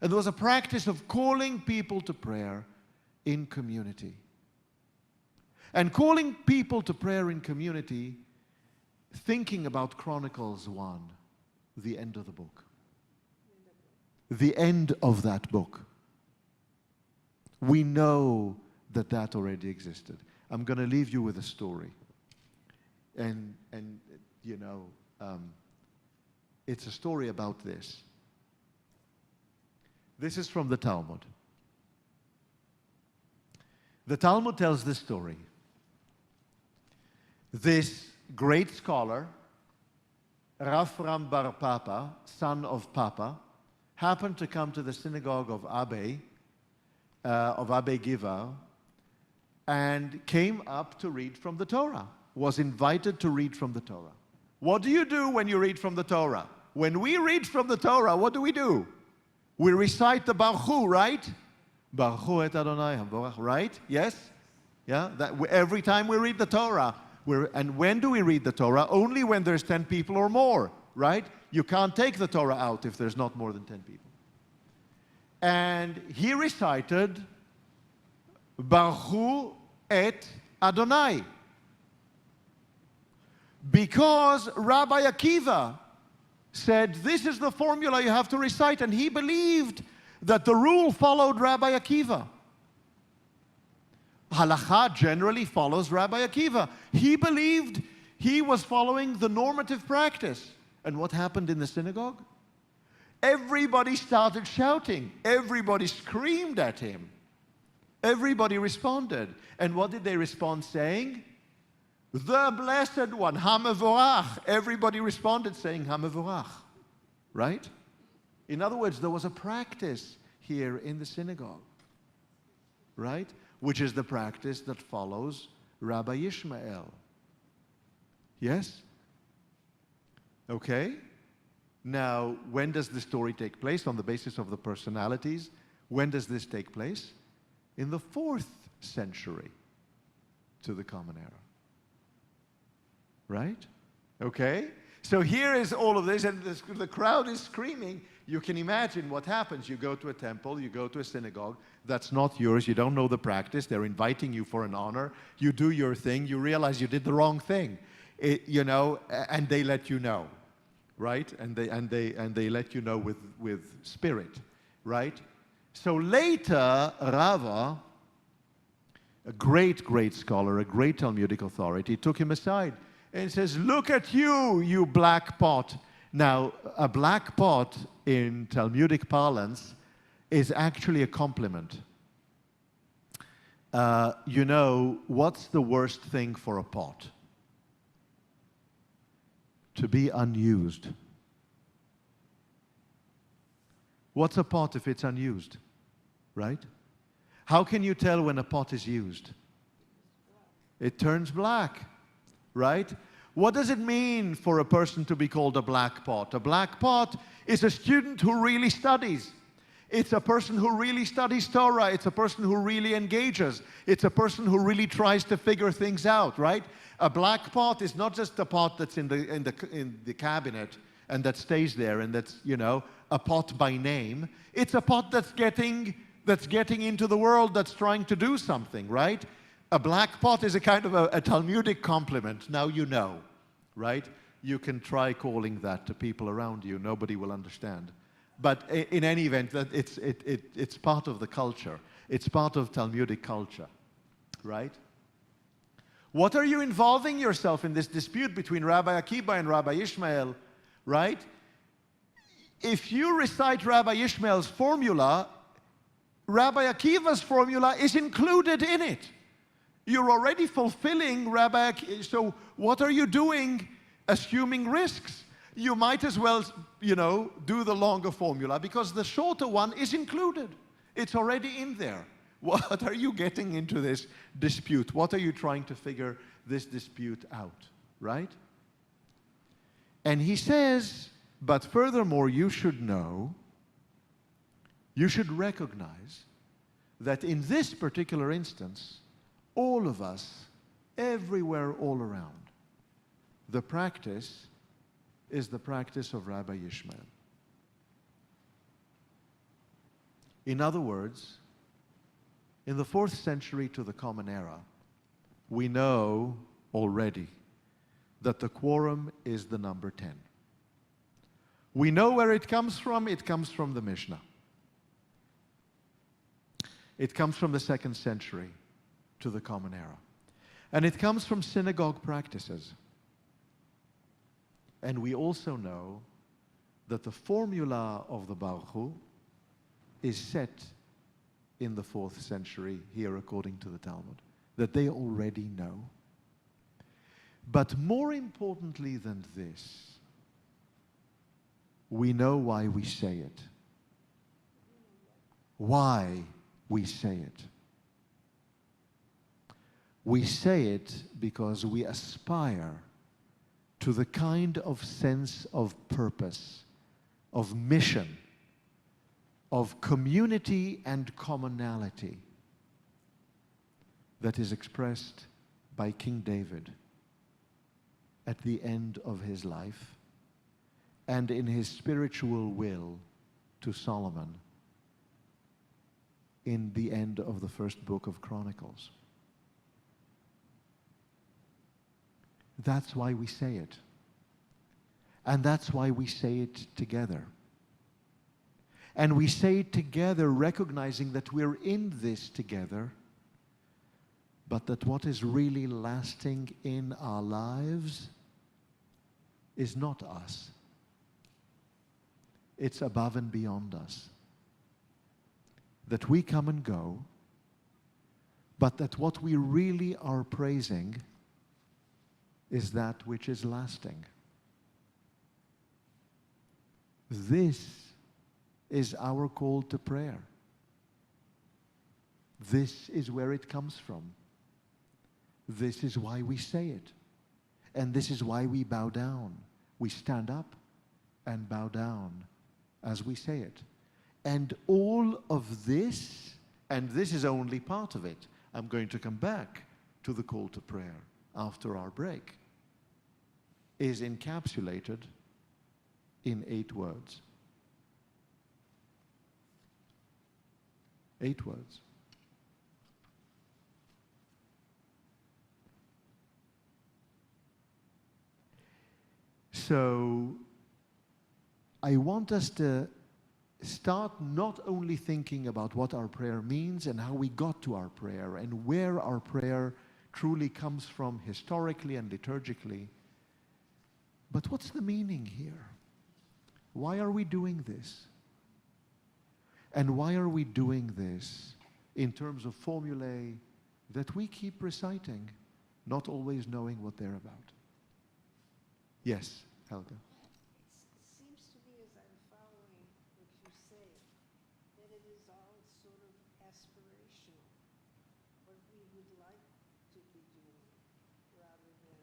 And there was a practice of calling people to prayer in community. And calling people to prayer in community, thinking about Chronicles 1, the end of the book. The end of that book. We know that that already existed. I'm going to leave you with a story. And you know, it's a story about this. This is from the Talmud. The Talmud tells this story. This great scholar, Rafram bar Papa, son of Papa, happened to come to the synagogue of Abbe Giva, and came up to read from the Torah, was invited to read from the Torah. What do you do when you read from the Torah? When we read from the Torah, what do? We recite the Baruch Hu, right? Baruch Hu et Adonai HaMevorach, right? Yes? Yeah? Every time we read the Torah. And when do we read the Torah? Only when there's 10 people or more, right? You can't take the Torah out if there's not more than 10 people. And he recited Baruch Hu et Adonai. Because Rabbi Akiva said, this is the formula you have to recite, and he believed that the rule followed Rabbi Akiva. Halakha generally follows Rabbi Akiva. He believed he was following the normative practice. And what happened in the synagogue? Everybody started shouting. Everybody screamed at him. Everybody responded. And what did they respond saying? The Blessed One, HaMevorach. Everybody responded saying HaMevorach. Right? In other words, there was a practice here in the synagogue. Right? Which is the practice that follows Rabbi Ishmael. Yes? Okay? Now, when does the story take place? On the basis of the personalities. When does this take place? In the 4th century to the Common Era. Right? Okay? So here is all of this, and the crowd is screaming. You can imagine what happens. You go to a temple, you go to a synagogue. That's not yours. You don't know the practice. They're inviting you for an honor. You do your thing. You realize you did the wrong thing, and they let you know, right? And they let you know with spirit, right? So later, Rava, a great scholar, a great Talmudic authority, took him aside and says, "Look at you, you black pot." Now, a black pot in Talmudic parlance is actually a compliment. What's the worst thing for a pot? To be unused. What's a pot if it's unused? Right? How can you tell when a pot is used? It turns black, right? What does it mean for a person to be called a black pot? A black pot is a student who really studies. It's a person who really studies Torah. It's a person who really engages. It's a person who really tries to figure things out, right? A black pot is not just a pot that's in the cabinet and that stays there and that's, a pot by name. It's a pot that's getting into the world, that's trying to do something, right? A black pot is a kind of a Talmudic compliment. Now you know, right? You can try calling that to people around you. Nobody will understand. But in any event, it's part of the culture. It's part of Talmudic culture, right? What are you involving yourself in this dispute between Rabbi Akiba and Rabbi Ishmael, right? If you recite Rabbi Ishmael's formula, Rabbi Akiva's formula is included in it. You're already fulfilling Rabbi Akiva. So what are you doing assuming risks? You might as well, do the longer formula because the shorter one is included. It's already in there. What are you getting into this dispute? What are you trying to figure this dispute out, right? And he says, but furthermore, you should know, you should recognize that in this particular instance, all of us, everywhere, all around, the practice is the practice of Rabbi Ishmael. In other words, in the 4th century to the Common Era, we know already that the quorum is the number 10. We know where it comes from the Mishnah. It comes from the 2nd century to the Common Era. And it comes from synagogue practices. And we also know that the formula of the Baruch Hu is set in the 4th century here according to the Talmud, that they already know. But more importantly than this, we know why we say it. Why we say it. We say it because we aspire to the kind of sense of purpose, of mission, of community and commonality that is expressed by King David at the end of his life and in his spiritual will to Solomon in the end of the 1st book of Chronicles. That's why we say it. And that's why we say it together. And we say it together recognizing that we're in this together, but that what is really lasting in our lives is not us. It's above and beyond us. That we come and go, but that what we really are praising is that which is lasting. This is our call to prayer. This is where it comes from. This is why we say it. And this is why we bow down. We stand up and bow down as we say it. And all of this, and this is only part of it, I'm going to come back to the call to prayer after our break, is encapsulated in 8 words. 8 words. So I want us to start not only thinking about what our prayer means and how we got to our prayer and where our prayer truly comes from historically and liturgically, but what's the meaning here? Why are we doing this? And why are we doing this in terms of formulae that we keep reciting, not always knowing what they're about? Yes, Helga. It seems to me, as I'm following what you say, that it is all sort of aspirational, what we would like to be doing, rather than...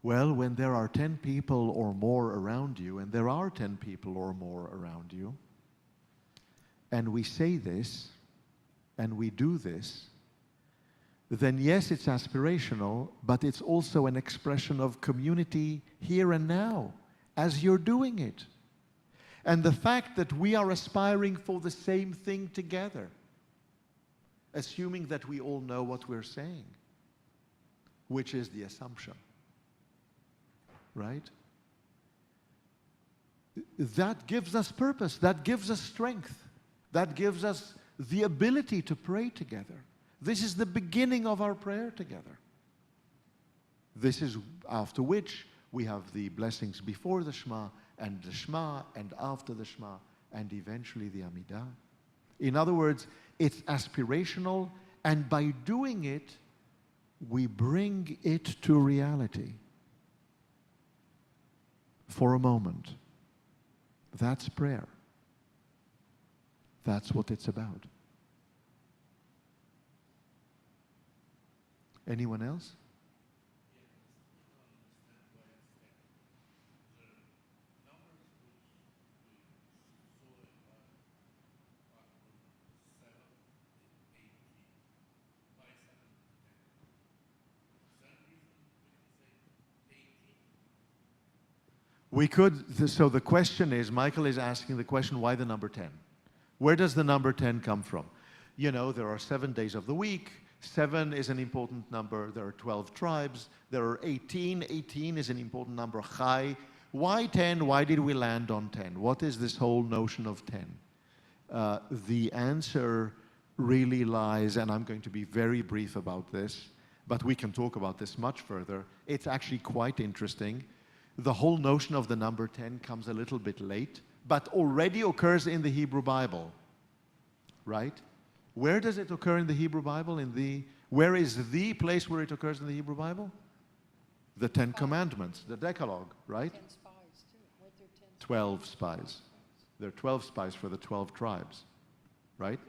Well, when there are 10 people or more around you, and there are 10 people or more around you, and we say this, and we do this, then yes, it's aspirational, but it's also an expression of community here and now, as you're doing it. And the fact that we are aspiring for the same thing together, assuming that we all know what we're saying, which is the assumption, right? That gives us purpose, that gives us strength, that gives us the ability to pray together. This is the beginning of our prayer together. This is after which we have the blessings before the Shema, and the Shema, and after the Shema, and eventually the Amidah. In other words, it's aspirational, and by doing it, we bring it to reality. For a moment. That's prayer. That's what it's about. Anyone else? We could, so the question is, Michael is asking the question, why the number 10? Where does the number 10 come from? You know, there are 7 days of the week. 7 is an important number. There are 12 tribes. There are 18. 18 is an important number. Chai. Why 10? Why did we land on 10? What is this whole notion of 10? The answer really lies, and I'm going to be very brief about this, but we can talk about this much further. It's actually quite interesting. The whole notion of the number 10 comes a little bit late, but already occurs in the Hebrew Bible, right? Where does it occur in the Hebrew Bible? Where is the place where it occurs in the Hebrew Bible? The 10 Commandments, the Decalogue, right? 10 spies, too. Weren't there 10 spies? 12 spies. There are 12 spies for the 12 tribes, right?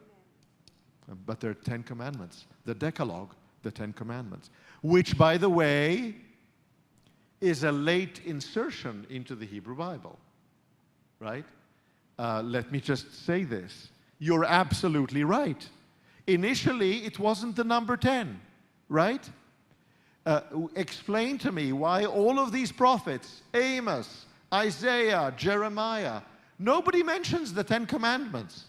But there are 10 Commandments. The Decalogue, the 10 Commandments, which, by the way, is a late insertion into the Hebrew Bible, right? Let me just say this. You're absolutely right. Initially, it wasn't the number 10, right? Explain to me why all of these prophets, Amos, Isaiah, Jeremiah, nobody mentions the 10 Commandments.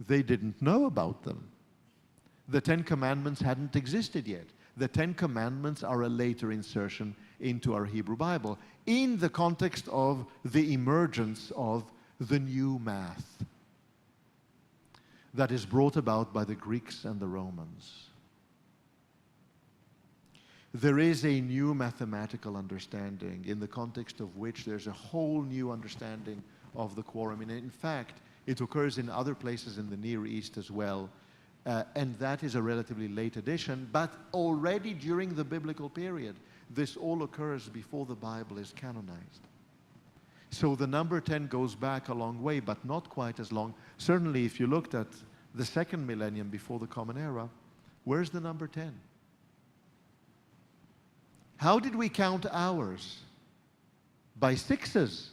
They didn't know about them. The 10 Commandments hadn't existed yet. The 10 Commandments are a later insertion into our Hebrew Bible in the context of the emergence of the new math that is brought about by the Greeks and the Romans. There is a new mathematical understanding in the context of which there's a whole new understanding of the quorum. And in fact, it occurs in other places in the Near East as well. And that is a relatively late addition, but already during the biblical period, this all occurs before the Bible is canonized. So the number 10 goes back a long way, but not quite as long. Certainly, if you looked at the second millennium before the Common Era, where's the number 10? How did we count hours? By sixes,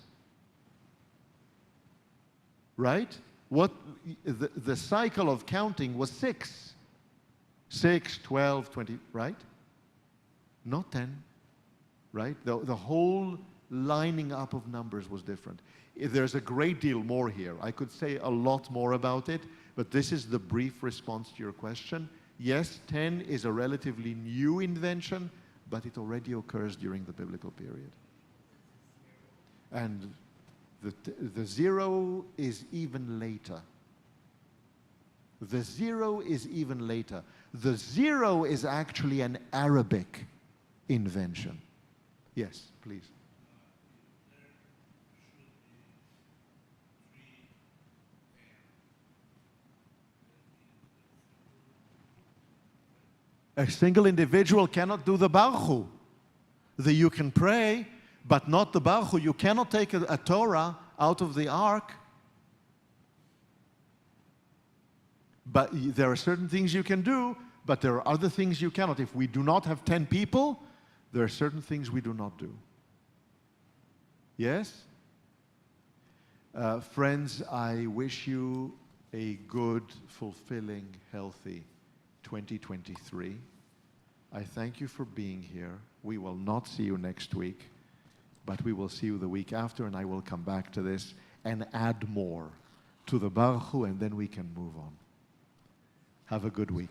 right? The cycle of counting was 6. 6, 12, 20, right? Not 10, right? The whole lining up of numbers was different. There's a great deal more here. I could say a lot more about it, but this is the brief response to your question. Yes, 10 is a relatively new invention, but it already occurs during the biblical period. And the 0 is even later. The 0 is even later. The 0 is actually an Arabic invention. Yes, please. A single individual cannot do the Baruch Hu. You can pray, but not the Baruch Hu. You cannot take a Torah out of the ark. But there are certain things you can do, but there are other things you cannot. If we do not have 10 people, there are certain things we do not do. Yes? Friends, I wish you a good, fulfilling, healthy 2023. I thank you for being here. We will not see you next week, but we will see you the week after, and I will come back to this and add more to the Baruch Hu, and then we can move on. Have a good week.